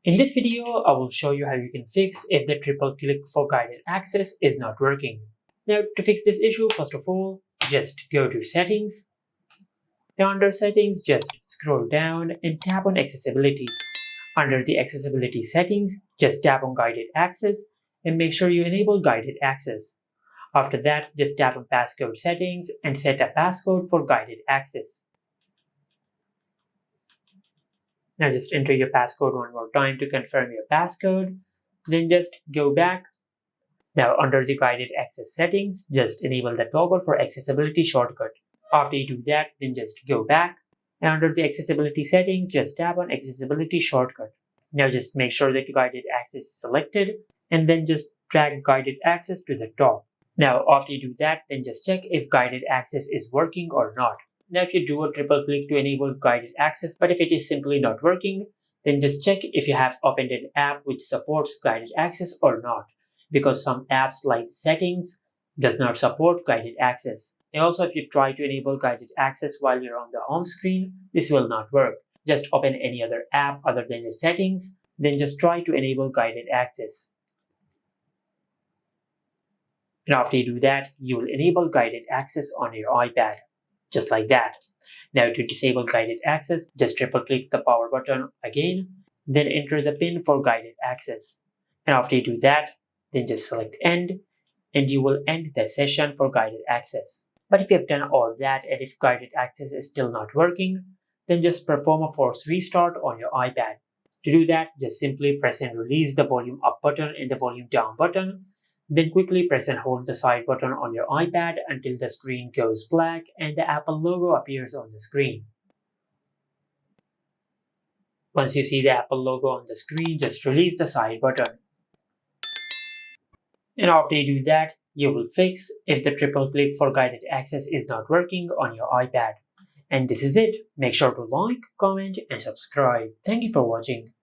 In this video, I will show you how you can fix if the triple click for guided access is not working. Now, to fix this issue, first of all, just go to Settings. Now, under Settings, just scroll down and tap on Accessibility. Under the Accessibility settings, just tap on Guided Access and make sure you enable Guided Access. After that, just tap on Passcode Settings and set a passcode for Guided Access. Now just enter your passcode one more time to confirm your passcode. Then just go back. Now under the guided access settings, just enable the toggle for accessibility shortcut. After you do that, then just go back. And under the accessibility settings, just tap on accessibility shortcut. Now just make sure that guided access is selected and then just drag guided access to the top. Now after you do that, then just check if guided access is working or not. Now if you do a triple click to enable guided access, but if it is simply not working, then just check if you have opened an app which supports guided access or not, because some apps like settings does not support guided access. And also if you try to enable guided access while you're on the home screen, this will not work. Just open any other app other than the settings, then just try to enable guided access. And after you do that, you will enable guided access on your iPad. Just like that. Now to disable guided access, just triple click the power button again, then enter the pin for guided access. And after you do that, then just select end, and you will end the session for guided access. But if you have done all that and if guided access is still not working, then just perform a force restart on your iPad. To do that, just simply press and release the volume up button and the volume down button. Then quickly press and hold the side button on your iPad until the screen goes black and the Apple logo appears on the screen. Once you see the Apple logo on the screen, just release the side button. And after you do that, you will fix if the triple click for guided access is not working on your iPad. And this is it. Make sure to like, comment, and subscribe. Thank you for watching.